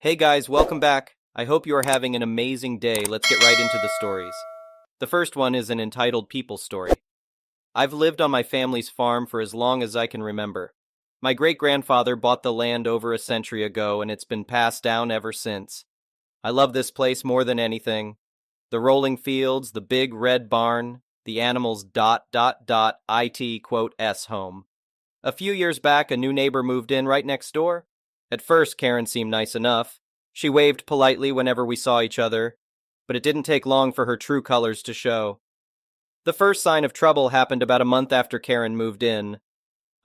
Hey guys, welcome back. I hope you are having an amazing day. Let's get right into the stories. The first one is an entitled people story. I've lived on my family's farm for as long as I can remember. My great-grandfather bought the land over a century ago and it's been passed down ever since. I love this place more than anything. The rolling fields, the big red barn, the animals it quote s home. A few years back, a new neighbor moved in right next door. At first, Karen seemed nice enough. She waved politely whenever we saw each other, but it didn't take long for her true colors to show. The first sign of trouble happened about a month after Karen moved in.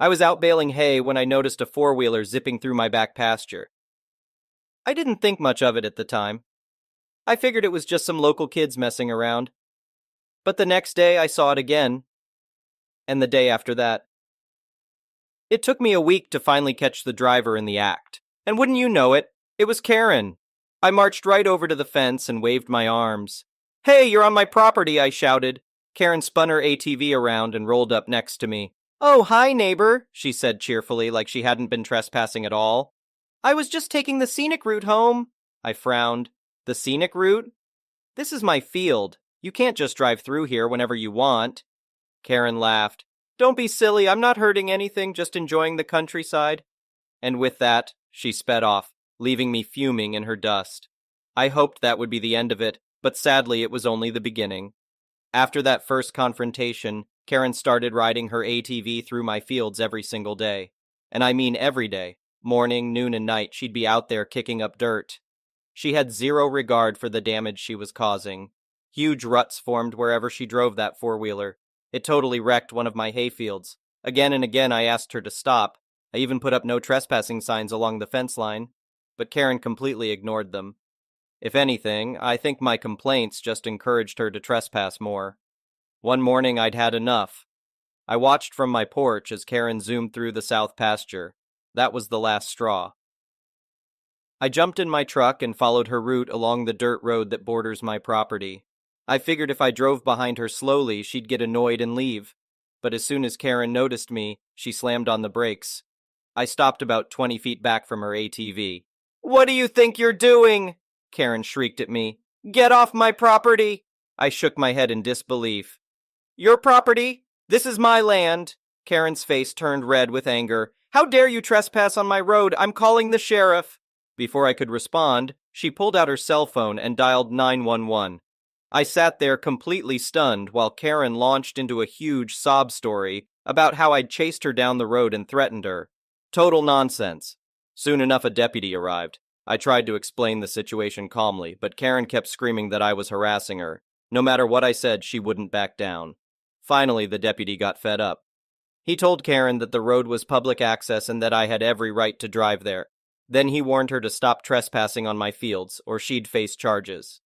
I was out baling hay when I noticed a four-wheeler zipping through my back pasture. I didn't think much of it at the time. I figured it was just some local kids messing around. But the next day I saw it again, and the day after that. It took me a week to finally catch the driver in the act. And wouldn't you know it, it was Karen. I marched right over to the fence and waved my arms. "Hey, you're on my property," I shouted. Karen spun her ATV around and rolled up next to me. "Oh, hi, neighbor," she said cheerfully, like she hadn't been trespassing at all. "I was just taking the scenic route home." I frowned. "The scenic route? This is my field. You can't just drive through here whenever you want." Karen laughed. "Don't be silly, I'm not hurting anything, just enjoying the countryside." And with that, she sped off, leaving me fuming in her dust. I hoped that would be the end of it, but sadly it was only the beginning. After that first confrontation, Karen started riding her ATV through my fields every single day. And I mean every day. Morning, noon, and night, she'd be out there kicking up dirt. She had zero regard for the damage she was causing. Huge ruts formed wherever she drove that four-wheeler. It totally wrecked one of my hayfields. Again and again I asked her to stop. I even put up no trespassing signs along the fence line, but Karen completely ignored them. If anything, I think my complaints just encouraged her to trespass more. One morning I'd had enough. I watched from my porch as Karen zoomed through the south pasture. That was the last straw. I jumped in my truck and followed her route along the dirt road that borders my property. I figured if I drove behind her slowly, she'd get annoyed and leave. But as soon as Karen noticed me, she slammed on the brakes. I stopped about 20 feet back from her ATV. "What do you think you're doing?" Karen shrieked at me. "Get off my property!" I shook my head in disbelief. "Your property? This is my land." Karen's face turned red with anger. "How dare you trespass on my road? I'm calling the sheriff." Before I could respond, she pulled out her cell phone and dialed 911. I sat there completely stunned while Karen launched into a huge sob story about how I'd chased her down the road and threatened her. Total nonsense. Soon enough, a deputy arrived. I tried to explain the situation calmly, but Karen kept screaming that I was harassing her. No matter what I said, she wouldn't back down. Finally, the deputy got fed up. He told Karen that the road was public access and that I had every right to drive there. Then he warned her to stop trespassing on my fields, or she'd face charges.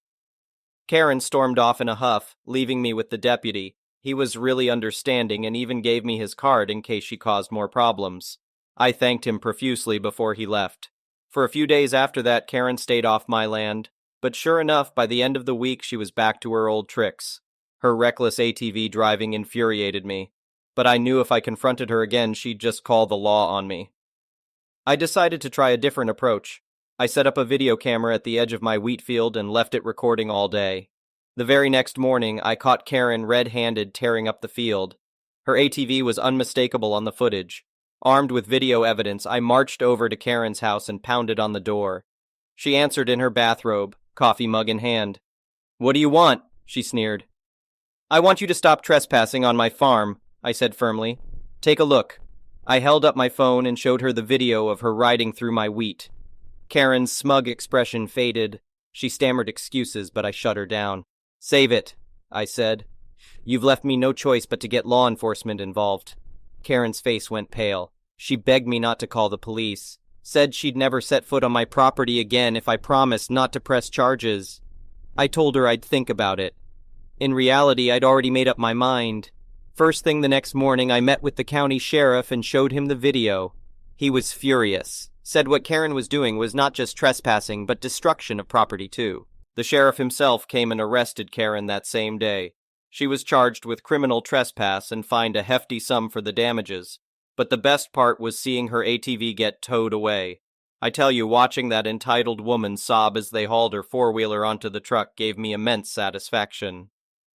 Karen stormed off in a huff, leaving me with the deputy. He was really understanding and even gave me his card in case she caused more problems. I thanked him profusely before he left. For a few days after that, Karen stayed off my land. But sure enough, by the end of the week, she was back to her old tricks. Her reckless ATV driving infuriated me. But I knew if I confronted her again, she'd just call the law on me. I decided to try a different approach. I set up a video camera at the edge of my wheat field and left it recording all day. The very next morning, I caught Karen red-handed tearing up the field. Her ATV was unmistakable on the footage. Armed with video evidence, I marched over to Karen's house and pounded on the door. She answered in her bathrobe, coffee mug in hand. "What do you want?" she sneered. "I want you to stop trespassing on my farm," I said firmly. "Take a look." I held up my phone and showed her the video of her riding through my wheat. Karen's smug expression faded. She stammered excuses, but I shut her down. "Save it," I said. "You've left me no choice but to get law enforcement involved." Karen's face went pale. She begged me not to call the police. Said she'd never set foot on my property again if I promised not to press charges. I told her I'd think about it. In reality, I'd already made up my mind. First thing the next morning, I met with the county sheriff and showed him the video. He was furious. Said what Karen was doing was not just trespassing, but destruction of property too. The sheriff himself came and arrested Karen that same day. She was charged with criminal trespass and fined a hefty sum for the damages. But the best part was seeing her ATV get towed away. I tell you, watching that entitled woman sob as they hauled her four-wheeler onto the truck gave me immense satisfaction.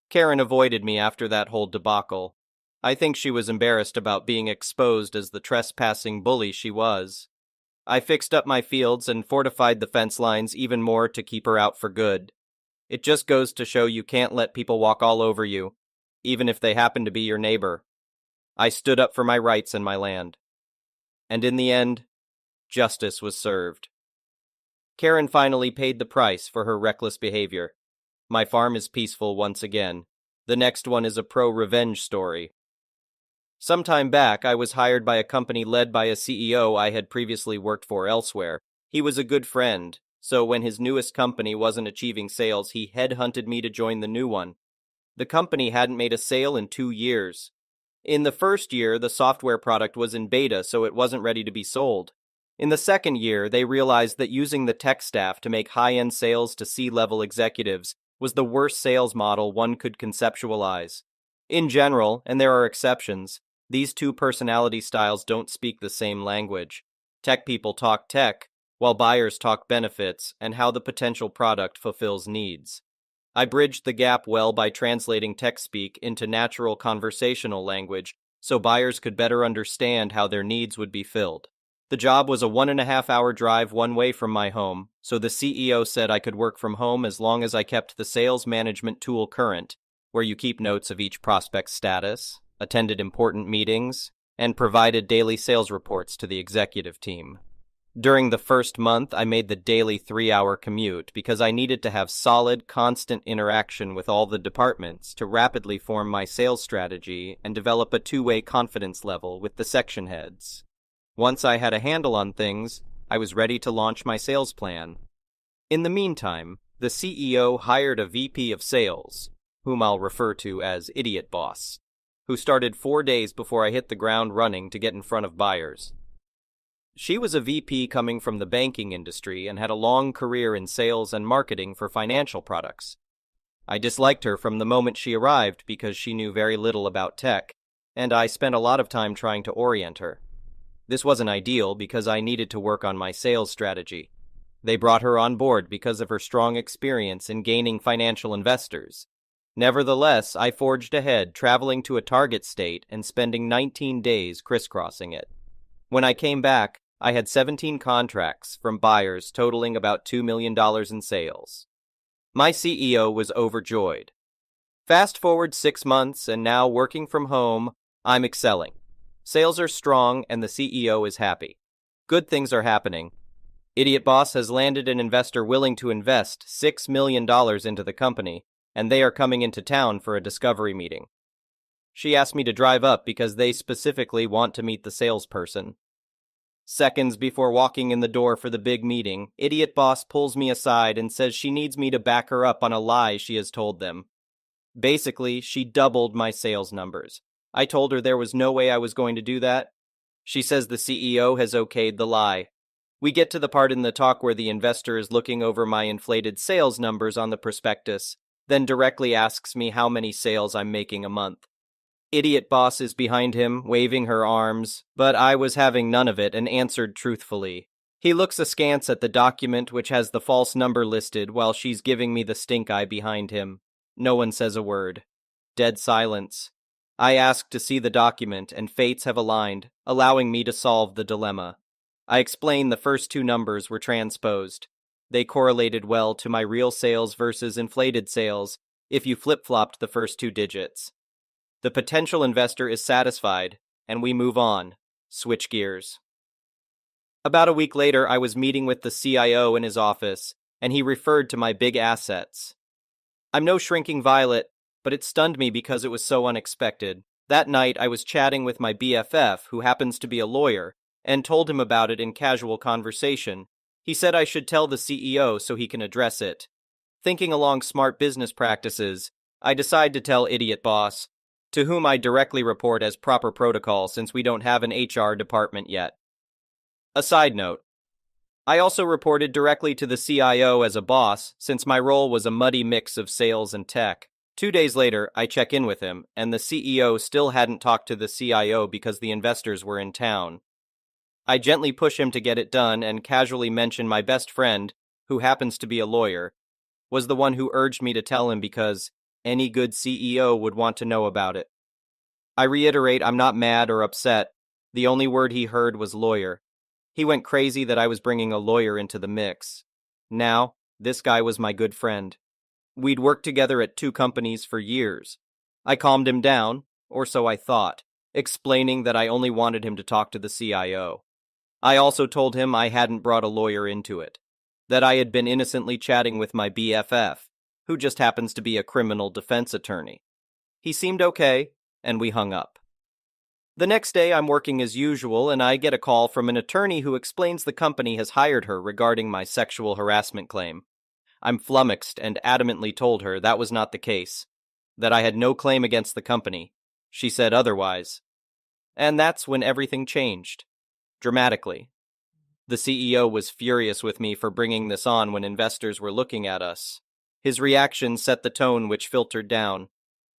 Karen avoided me after that whole debacle. I think she was embarrassed about being exposed as the trespassing bully she was. I fixed up my fields and fortified the fence lines even more to keep her out for good. It just goes to show you can't let people walk all over you, even if they happen to be your neighbor. I stood up for my rights and my land. And in the end, justice was served. Karen finally paid the price for her reckless behavior. My farm is peaceful once again. The next one is a pro-revenge story. Some time back, I was hired by a company led by a CEO I had previously worked for elsewhere. He was a good friend, so when his newest company wasn't achieving sales, he headhunted me to join the new one. The company hadn't made a sale in 2 years. In the first year, the software product was in beta, so it wasn't ready to be sold. In the second year, they realized that using the tech staff to make high-end sales to C-level executives was the worst sales model one could conceptualize. In general, and there are exceptions, these two personality styles don't speak the same language. Tech people talk tech, while buyers talk benefits and how the potential product fulfills needs. I bridged the gap well by translating tech speak into natural conversational language so buyers could better understand how their needs would be filled. The job was a 1.5-hour drive one way from my home, so the CEO said I could work from home as long as I kept the sales management tool current, where you keep notes of each prospect's status, attended important meetings, and provided daily sales reports to the executive team. During the first month, I made the daily 3-hour commute because I needed to have solid, constant interaction with all the departments to rapidly form my sales strategy and develop a two-way confidence level with the section heads. Once I had a handle on things, I was ready to launch my sales plan. In the meantime, the CEO hired a VP of sales, whom I'll refer to as Idiot Boss, who started 4 days before I hit the ground running to get in front of buyers. She was a VP coming from the banking industry and had a long career in sales and marketing for financial products. I disliked her from the moment she arrived because she knew very little about tech, and I spent a lot of time trying to orient her. This wasn't ideal because I needed to work on my sales strategy. They brought her on board because of her strong experience in gaining financial investors. Nevertheless, I forged ahead, traveling to a target state and spending 19 days crisscrossing it. When I came back, I had 17 contracts from buyers totaling about $2 million in sales. My CEO was overjoyed. Fast forward 6 months, and now working from home, I'm excelling. Sales are strong, and the CEO is happy. Good things are happening. Idiot Boss has landed an investor willing to invest $6 million into the company, and they are coming into town for a discovery meeting. She asked me to drive up because they specifically want to meet the salesperson. Seconds before walking in the door for the big meeting, Idiot Boss pulls me aside and says she needs me to back her up on a lie she has told them. Basically, she doubled my sales numbers. I told her there was no way I was going to do that. She says the CEO has okayed the lie. We get to the part in the talk where the investor is looking over my inflated sales numbers on the prospectus, then directly asks me how many sales I'm making a month. Idiot Boss is behind him, waving her arms, but I was having none of it and answered truthfully. He looks askance at the document which has the false number listed while she's giving me the stink eye behind him. No one says a word. Dead silence. I ask to see the document, and fates have aligned, allowing me to solve the dilemma. I explain the first two numbers were transposed. They correlated well to my real sales versus inflated sales if you flip-flopped the first two digits. The potential investor is satisfied, and we move on. Switch gears. About a week later, I was meeting with the CIO in his office, and he referred to my big assets. I'm no shrinking violet, but it stunned me because it was so unexpected. That night, I was chatting with my BFF, who happens to be a lawyer, and told him about it in casual conversation. He said I should tell the CEO so he can address it. Thinking along smart business practices, I decide to tell Idiot Boss, to whom I directly report as proper protocol since we don't have an HR department yet. A side note. I also reported directly to the CIO as a boss since my role was a muddy mix of sales and tech. 2 days later, I check in with him, and the CEO still hadn't talked to the CIO because the investors were in town. I gently push him to get it done and casually mention my best friend, who happens to be a lawyer, was the one who urged me to tell him because any good CEO would want to know about it. I reiterate I'm not mad or upset. The only word he heard was lawyer. He went crazy that I was bringing a lawyer into the mix. Now, this guy was my good friend. We'd worked together at 2 companies for years. I calmed him down, or so I thought, explaining that I only wanted him to talk to the CIO. I also told him I hadn't brought a lawyer into it, that I had been innocently chatting with my BFF, who just happens to be a criminal defense attorney. He seemed okay, and we hung up. The next day, I'm working as usual, and I get a call from an attorney who explains the company has hired her regarding my sexual harassment claim. I'm flummoxed and adamantly told her that was not the case, that I had no claim against the company. She said otherwise. And that's when everything changed. Dramatically. The CEO was furious with me for bringing this on when investors were looking at us. His reaction set the tone which filtered down.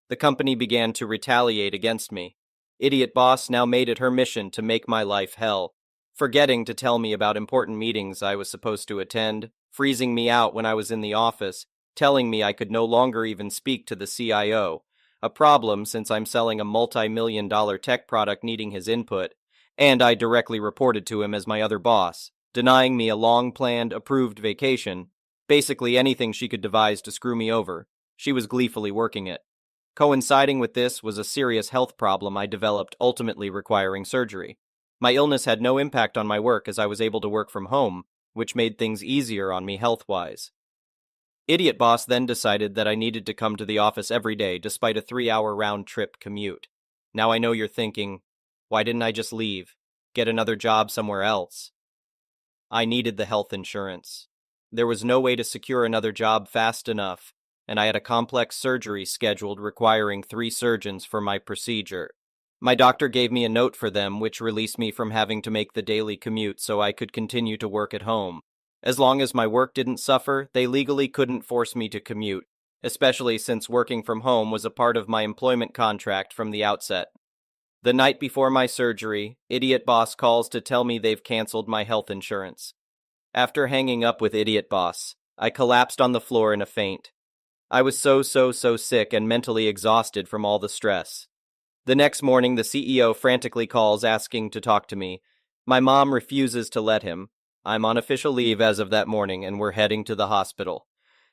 The company began to retaliate against me. Idiot boss now made it her mission to make my life hell, forgetting to tell me about important meetings I was supposed to attend, freezing me out when I was in the office, telling me I could no longer even speak to the CIO, a problem since I'm selling a multi-million-dollar tech product needing his input, and I directly reported to him as my other boss, denying me a long-planned, approved vacation, basically anything she could devise to screw me over. She was gleefully working it. Coinciding with this was a serious health problem I developed, ultimately requiring surgery. My illness had no impact on my work as I was able to work from home, which made things easier on me health-wise. Idiot boss then decided that I needed to come to the office every day despite a 3-hour round-trip commute. Now I know you're thinking, why didn't I just leave? Get another job somewhere else? I needed the health insurance. There was no way to secure another job fast enough, and I had a complex surgery scheduled requiring 3 surgeons for my procedure. My doctor gave me a note for them which released me from having to make the daily commute so I could continue to work at home. As long as my work didn't suffer, they legally couldn't force me to commute, especially since working from home was a part of my employment contract from the outset. The night before my surgery, Idiot Boss calls to tell me they've canceled my health insurance. After hanging up with Idiot Boss, I collapsed on the floor in a faint. I was so sick and mentally exhausted from all the stress. The next morning, the CEO frantically calls asking to talk to me. My mom refuses to let him. I'm on official leave as of that morning, and we're heading to the hospital.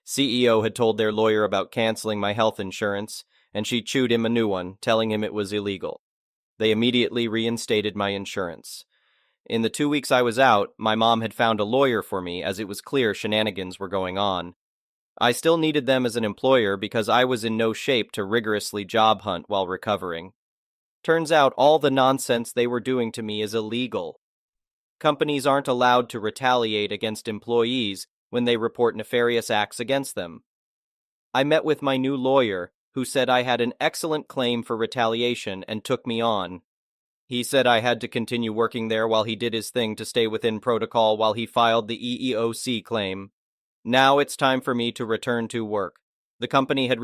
CEO had told their lawyer about canceling my health insurance, and she chewed him a new one, telling him it was illegal. They immediately reinstated my insurance. In the 2 weeks I was out, my mom had found a lawyer for me as it was clear shenanigans were going on. I still needed them as an employer because I was in no shape to rigorously job hunt while recovering. Turns out all the nonsense they were doing to me is illegal. Companies aren't allowed to retaliate against employees when they report nefarious acts against them. I met with my new lawyer, who said I had an excellent claim for retaliation and took me on. He said I had to continue working there while he did his thing to stay within protocol while he filed the EEOC claim. Now it's time for me to return to work. The company had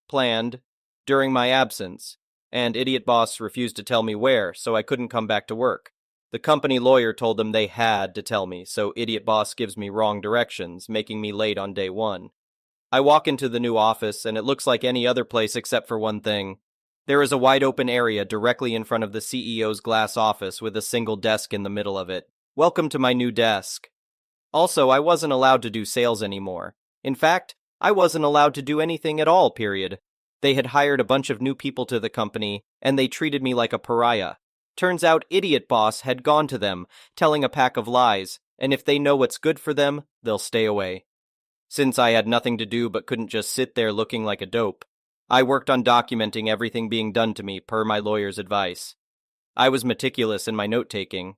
planned, during my absence, and Idiot Boss refused to tell me where, so I couldn't come back to work. The company lawyer told them they had to tell me, so Idiot Boss gives me wrong directions, making me late on day 1. I walk into the new office, and it looks like any other place except for one thing. There is a wide open area directly in front of the CEO's glass office with a single desk in the middle of it. Welcome to my new desk. Also, I wasn't allowed to do sales anymore. In fact, I wasn't allowed to do anything at all, period. They had hired a bunch of new people to the company, and they treated me like a pariah. Turns out Idiot Boss had gone to them, telling a pack of lies, and if they know what's good for them, they'll stay away. Since I had nothing to do but couldn't just sit there looking like a dope, I worked on documenting everything being done to me per my lawyer's advice. I was meticulous in my note-taking.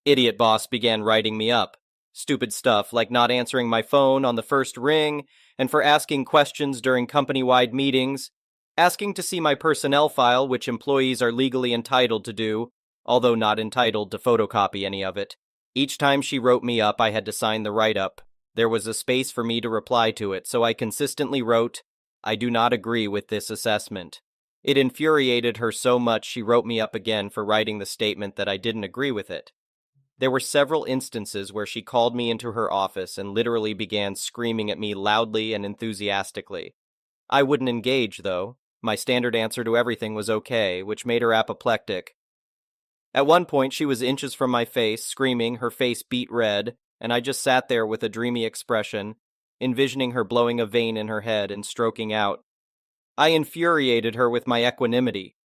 Idiot Boss began writing me up. Stupid stuff like not answering my phone on the first ring, and for asking questions during company-wide meetings, asking to see my personnel file, which employees are legally entitled to do, although not entitled to photocopy any of it. Each time she wrote me up, I had to sign the write-up. There was a space for me to reply to it, so I consistently wrote, "I do not agree with this assessment." It infuriated her so much she wrote me up again for writing the statement that I didn't agree with it. There were several instances where she called me into her office and literally began screaming at me loudly and enthusiastically. I wouldn't engage, though. My standard answer to everything was okay, which made her apoplectic. At one point, she was inches from my face, screaming, her face beet red, and I just sat there with a dreamy expression, envisioning her blowing a vein in her head and stroking out. I infuriated her with my equanimity.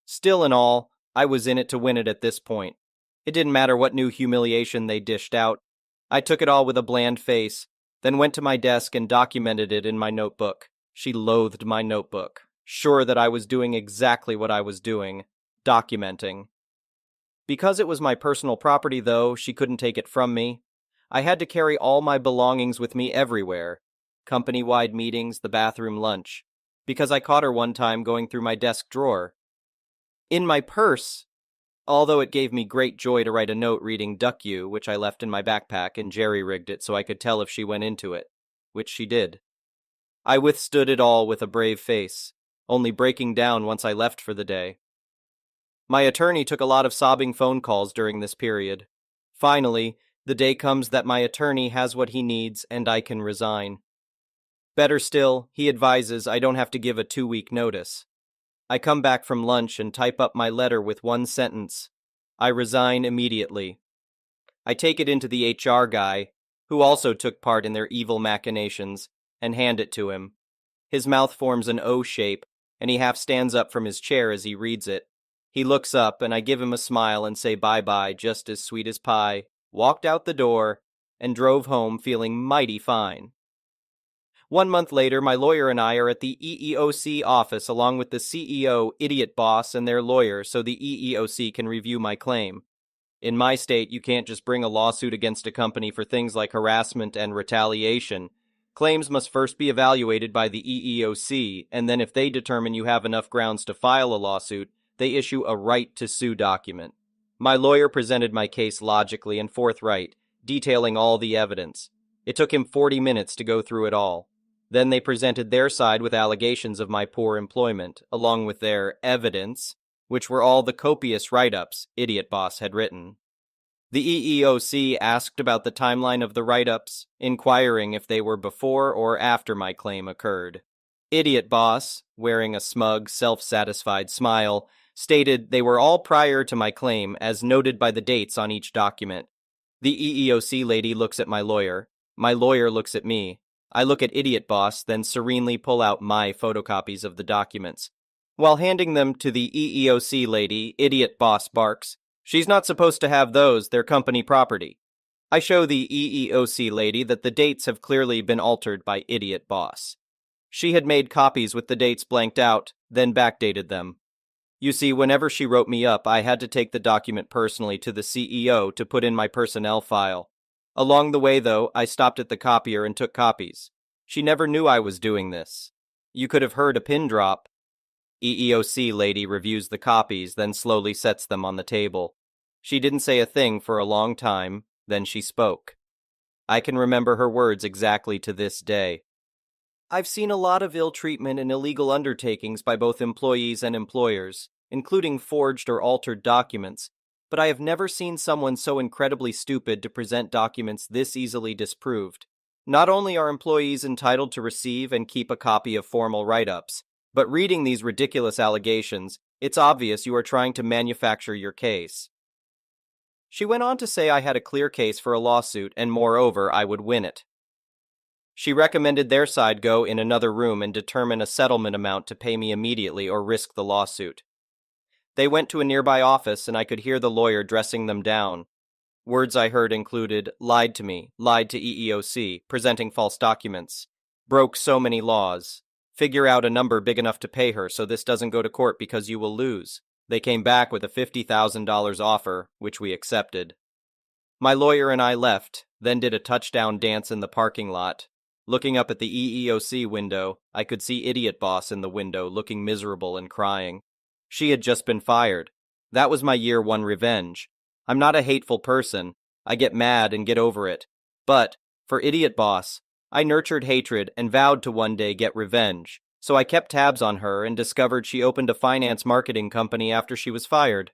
Still and all, I was in it to win it at this point. It didn't matter what new humiliation they dished out. I took it all with a bland face, then went to my desk and documented it in my notebook. She loathed my notebook, sure that I was doing exactly what I was doing, documenting. Because it was my personal property, though, she couldn't take it from me. I had to carry all my belongings with me everywhere. Company-wide meetings, the bathroom, lunch. Because I caught her one time going through my desk drawer. In my purse, although it gave me great joy to write a note reading "Duck You," which I left in my backpack and jerry-rigged it so I could tell if she went into it, which she did. I withstood it all with a brave face, only breaking down once I left for the day. My attorney took a lot of sobbing phone calls during this period. Finally, the day comes that my attorney has what he needs and I can resign. Better still, he advises I don't have to give a 2-week notice. I come back from lunch and type up my letter with one sentence. I resign immediately. I take it into the HR guy, who also took part in their evil machinations, and hand it to him. His mouth forms an O shape, and he half stands up from his chair as he reads it. He looks up, and I give him a smile and say bye-bye just as sweet as pie, walked out the door, and drove home feeling mighty fine. 1 month later, my lawyer and I are at the EEOC office along with the CEO, idiot boss, and their lawyer so the EEOC can review my claim. In my state, you can't just bring a lawsuit against a company for things like harassment and retaliation. Claims must first be evaluated by the EEOC, and then if they determine you have enough grounds to file a lawsuit, they issue a right to sue document. My lawyer presented my case logically and forthright, detailing all the evidence. It took him 40 minutes to go through it all. Then they presented their side with allegations of my poor employment, along with their evidence, which were all the copious write-ups Idiot Boss had written. The EEOC asked about the timeline of the write-ups, inquiring if they were before or after my claim occurred. Idiot Boss, wearing a smug, self-satisfied smile, stated they were all prior to my claim as noted by the dates on each document. The EEOC lady looks at my lawyer looks at me. I look at Idiot Boss, then serenely pull out my photocopies of the documents. While handing them to the EEOC lady, Idiot Boss barks, "She's not supposed to have those, they're company property." I show the EEOC lady that the dates have clearly been altered by Idiot Boss. She had made copies with the dates blanked out, then backdated them. You see, whenever she wrote me up, I had to take the document personally to the CEO to put in my personnel file. Along the way, though, I stopped at the copier and took copies. She never knew I was doing this. You could have heard a pin drop. EEOC lady reviews the copies, then slowly sets them on the table. She didn't say a thing for a long time, then she spoke. I can remember her words exactly to this day. I've seen a lot of ill treatment and illegal undertakings by both employees and employers, including forged or altered documents, but I have never seen someone so incredibly stupid to present documents this easily disproved. Not only are employees entitled to receive and keep a copy of formal write-ups, but reading these ridiculous allegations, it's obvious you are trying to manufacture your case. She went on to say I had a clear case for a lawsuit and moreover I would win it. She recommended their side go in another room and determine a settlement amount to pay me immediately or risk the lawsuit. They went to a nearby office and I could hear the lawyer dressing them down. Words I heard included, lied to me, lied to EEOC, presenting false documents, broke so many laws, figure out a number big enough to pay her so this doesn't go to court because you will lose. They came back with a $50,000 offer, which we accepted. My lawyer and I left, then did a touchdown dance in the parking lot. Looking up at the EEOC window, I could see Idiot Boss in the window looking miserable and crying. She had just been fired. That was my year one revenge. I'm not a hateful person. I get mad and get over it. But, for Idiot Boss, I nurtured hatred and vowed to one day get revenge. So I kept tabs on her and discovered she opened a finance marketing company after she was fired.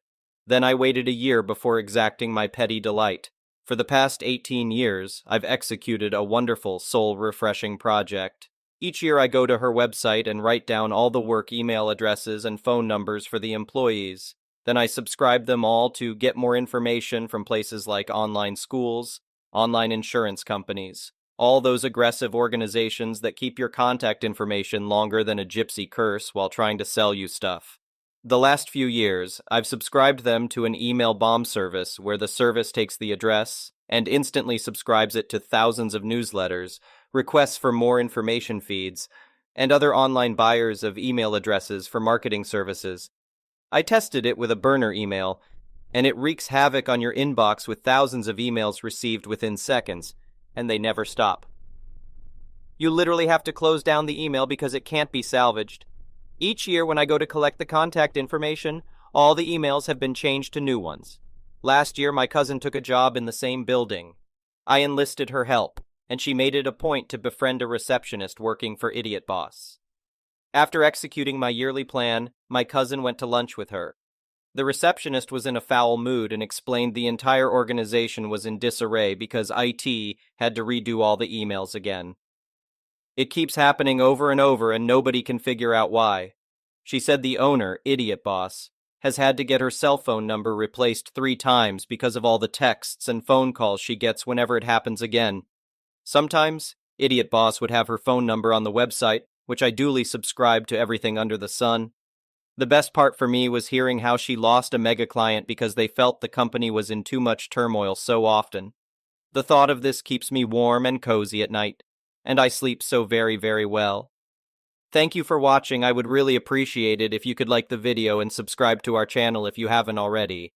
Then I waited a year before exacting my petty delight. For the past 18 years, I've executed a wonderful, soul-refreshing project. Each year I go to her website and write down all the work email addresses and phone numbers for the employees. Then I subscribe them all to get more information from places like online schools, online insurance companies, all those aggressive organizations that keep your contact information longer than a gypsy curse while trying to sell you stuff. The last few years, I've subscribed them to an email bomb service where the service takes the address and instantly subscribes it to thousands of newsletters, requests for more information feeds, and other online buyers of email addresses for marketing services. I tested it with a burner email, and it wreaks havoc on your inbox with thousands of emails received within seconds, and they never stop. You literally have to close down the email because it can't be salvaged. Each year when I go to collect the contact information, all the emails have been changed to new ones. Last year, my cousin took a job in the same building. I enlisted her help, and she made it a point to befriend a receptionist working for Idiot Boss. After executing my yearly plan, my cousin went to lunch with her. The receptionist was in a foul mood and explained the entire organization was in disarray because IT had to redo all the emails again. It keeps happening over and over and nobody can figure out why. She said the owner, Idiot Boss, has had to get her cell phone number replaced 3 times because of all the texts and phone calls she gets whenever it happens again. Sometimes, Idiot Boss would have her phone number on the website, which I duly subscribed to everything under the sun. The best part for me was hearing how she lost a mega client because they felt the company was in too much turmoil so often. The thought of this keeps me warm and cozy at night, and I sleep so very, very well. Thank you for watching. I would really appreciate it if you could like the video and subscribe to our channel if you haven't already.